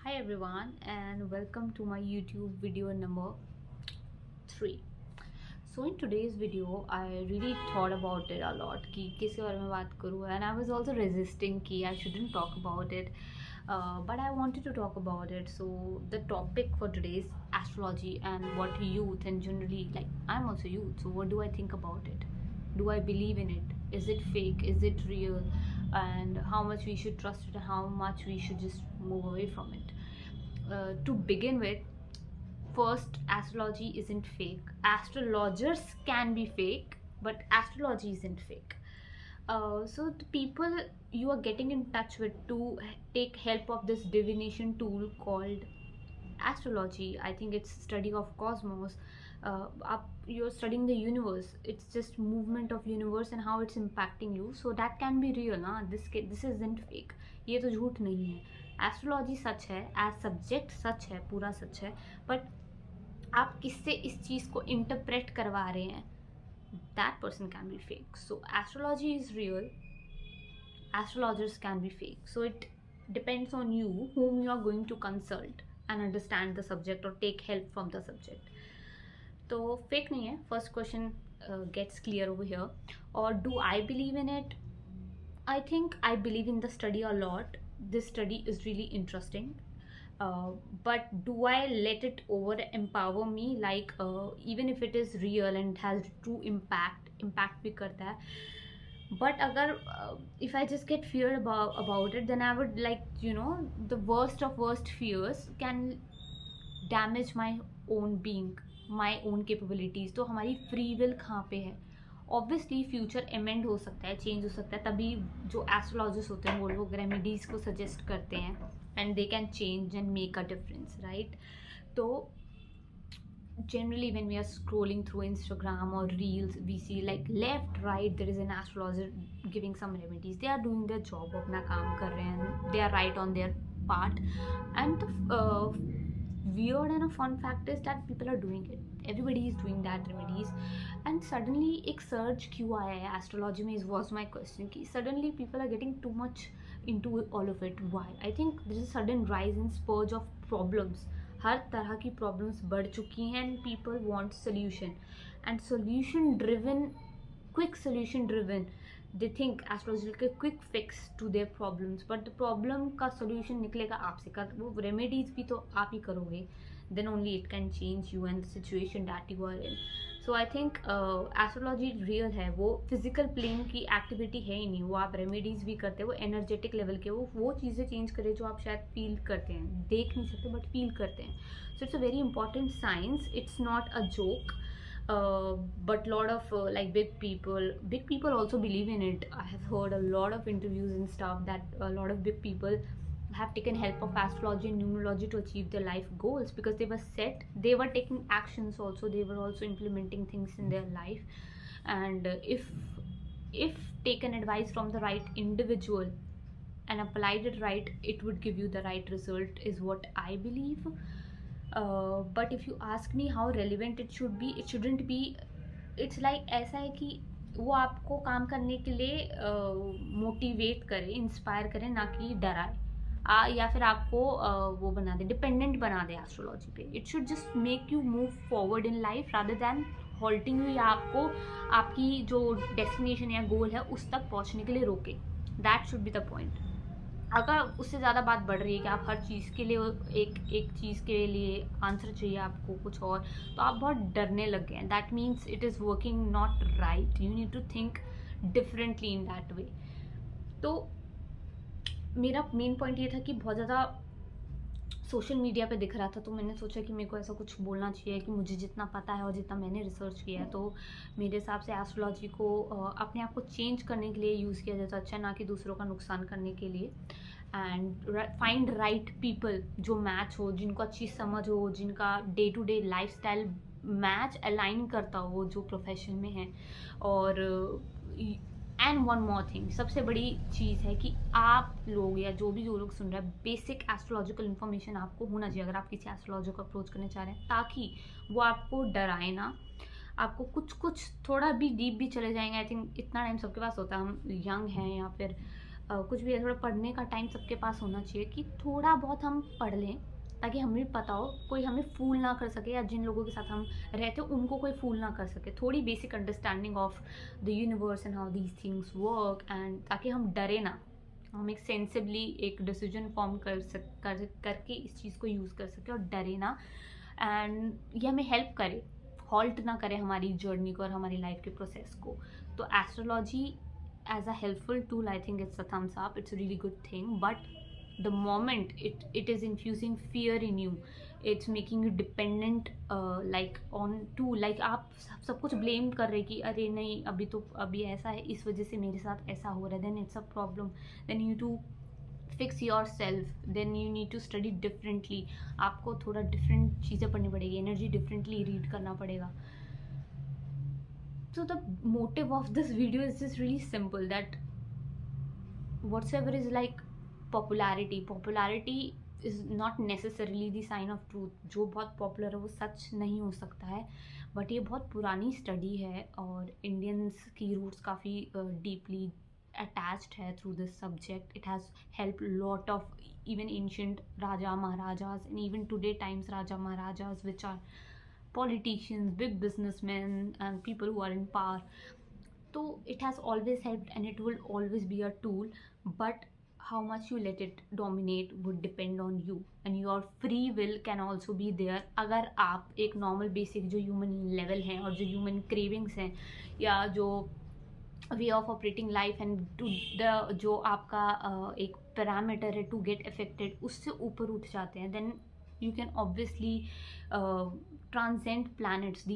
Hi everyone and welcome to my YouTube video number 3. So in today's video I really thought about it a lot कि किसके बारे में बात करूँ, and I was also resisting कि I shouldn't talk about it, but I wanted to talk about it. So the topic for today is astrology and what youth and generally, like, I'm also youth, so what do I think about it? Do I believe in it? Is it fake? Is it real? And how much we should trust it and how much we should just move away from it. To begin with, first, astrology isn't fake. Astrologers can be fake, but astrology isn't fake. So the people you are getting in touch with to take help of this divination tool called astrology, I think it's study of cosmos. You're studying the universe. It's just movement of universe and how it's impacting you. So that can be real, ना. This isn't fake. ये तो झूठ नहीं है. Astrology सच है, as subject सच है, पूरा सच है, बट आप किससे इस चीज़ को इंटरप्रेट करवा रहे हैं, that person can be fake. So astrology is real, astrologers can be fake. So it depends on you whom you are going to consult and understand the subject or take help from the subject. तो fake नहीं है. First question gets clear over here. Or do I believe in it? I think I believe in the study a lot. This study is really interesting. But do I let it over empower me? Like, even if it is real and it has true impact भी करता है. But अगर if I just get feared about it, then I would, like, the worst of worst fears can damage my own being, my own capabilities. तो हमारी free will कहाँ पे है? Obviously future amend हो सकता है, चेंज हो सकता है, तभी जो एस्ट्रोलॉजिस्ट होते हैं वो लोग रेमेडीज़ को सजेस्ट करते हैं and they can change and make a difference, right? तो generally when we are scrolling through Instagram or reels, we see like left right there is an astrologer giving some remedies. They are doing their job, अपना काम कर रहे हैं, they are right on their part. And the weird and a fun fact is that people are doing it, everybody is doing that remedies. And suddenly एक surge क्यों आया है astrology में, was my question, कि suddenly people are getting too much into all of it. Why? I think there is a sudden rise in spurge of problems. हर तरह की problems बढ़ चुकी हैं and people want solution and solution driven, quick solution driven. They think astrology के quick fix to their problems, but the problem का solution निकलेगा आपसे, का वो रेमेडीज भी तो आप ही करोगे. then only it can change you and the situation that you are in. So I think astrology real है. वो फिजिकल प्लेन की एक्टिविटी है ही नहीं. वो आप रेमेडीज भी करते हैं, वो एनर्जेटिक लेवल के, वो चीज़ें चेंज करे जो आप शायद फील करते हैं, देख नहीं सकते बट फील करते हैं. So it's a very important science. It's not a joke. But lot of like big people also believe in it. I have heard a lot of interviews and stuff that a lot of big people have taken help of astrology and numerology to achieve their life goals, because they were set, they were taking actions also, they were also implementing things in their life. And if taken advice from the right individual and applied it right, it would give you the right result, is what I believe. But if you ask me how relevant it should be, it shouldn't be. It's like ऐसा है कि वो आपको काम करने के लिए motivate करे, इंस्पायर करे, ना कि डराए, या फिर आपको वो बना दे, डिपेंडेंट बना दे एस्ट्रोलॉजी पे. It should just make you move forward in life rather than halting you, या आपको आपकी जो डेस्टिनेशन या गोल है उस तक पहुंचने के लिए रोके. That should be the point. अगर उससे ज़्यादा बात बढ़ रही है कि आप हर चीज़ के लिए एक चीज़ के लिए आंसर चाहिए आपको कुछ और, तो आप बहुत डरने लग गए हैं. That means it is working not right. You need to think differently in that way. तो मेरा मेन पॉइंट ये था कि बहुत ज़्यादा सोशल मीडिया पे दिख रहा था, तो मैंने सोचा कि मेरे को ऐसा कुछ बोलना चाहिए कि मुझे जितना पता है और जितना मैंने रिसर्च किया है, तो मेरे हिसाब से एस्ट्रोलॉजी को अपने आप को चेंज करने के लिए यूज़ किया जाता अच्छा, ना कि दूसरों का नुकसान करने के लिए. एंड फाइंड राइट पीपल जो मैच हो, जिनको अच्छी समझ हो, जिनका day to day life style match align करता हो जो प्रोफेशन में है. और एंड वन मोर थिंग, सबसे बड़ी चीज़ है कि आप लोग या जो लोग सुन रहे हैं, बेसिक एस्ट्रोलॉजिकल इन्फॉर्मेशन आपको होना चाहिए अगर आप किसी एस्ट्रोलॉजर को अप्रोच करने चाह रहे हैं, ताकि वो आपको डराए ना. आपको कुछ थोड़ा भी डीप भी चले जाएंगे. आई थिंक इतना टाइम सबके पास होता है, हम यंग हैं या फिर कुछ भी है, थोड़ा पढ़ने का टाइम सबके पास होना चाहिए कि थोड़ा बहुत हम पढ़ लें, ताकि हमें पता हो, कोई हमें फूल ना कर सके, या जिन लोगों के साथ हम रहते हो उनको कोई फूल ना कर सके। थोड़ी basic understanding of the universe and how these things work, and ताकि हम डरे ना, हम एक सेंसिबली एक डिसीजन फॉर्म करके इस चीज़ को यूज़ कर सके और डरे ना, एंड ये हमें हेल्प करे, हॉल्ट ना करे हमारी जर्नी को और हमारी लाइफ के प्रोसेस को। तो astrology as a helpful tool, I think it's a thumbs up, it's a really good thing, but the moment it is infusing fear in you, it's making you dependent, like on to, like आप सब कुछ blame कर रहे कि अरे नहीं अभी ऐसा है, इस वजह से मेरे साथ ऐसा हो रहा है, then it's a problem, then you to fix yourself, then you need to study differently, आपको थोड़ा different चीज़ें पढ़नी पड़ेगी, energy differently read करना पड़ेगा। So the motive of this video is just really simple, that whatsoever is like popularity is not necessarily the sign of truth। जो बहुत popular है वो सच नहीं हो सकता है, बट ये बहुत पुरानी स्टडी है और इंडियंस की रूट्स काफ़ी डीपली अटैच्ड है through this subject. It has help lot of even ancient raja maharajas and even today times raja maharajas, which are politicians, big businessmen and people who are in power. So it has always helped and it will always be a tool, but how much you let it dominate would depend on you, and your free will can also be there। अगर आप एक normal basic जो human level हैं और जो human cravings हैं या जो way of operating life and to the जो आपका एक पैरामीटर है टू गेट अफेक्टेड, उससे ऊपर उठ जाते हैं, then you can obviously transcend planets।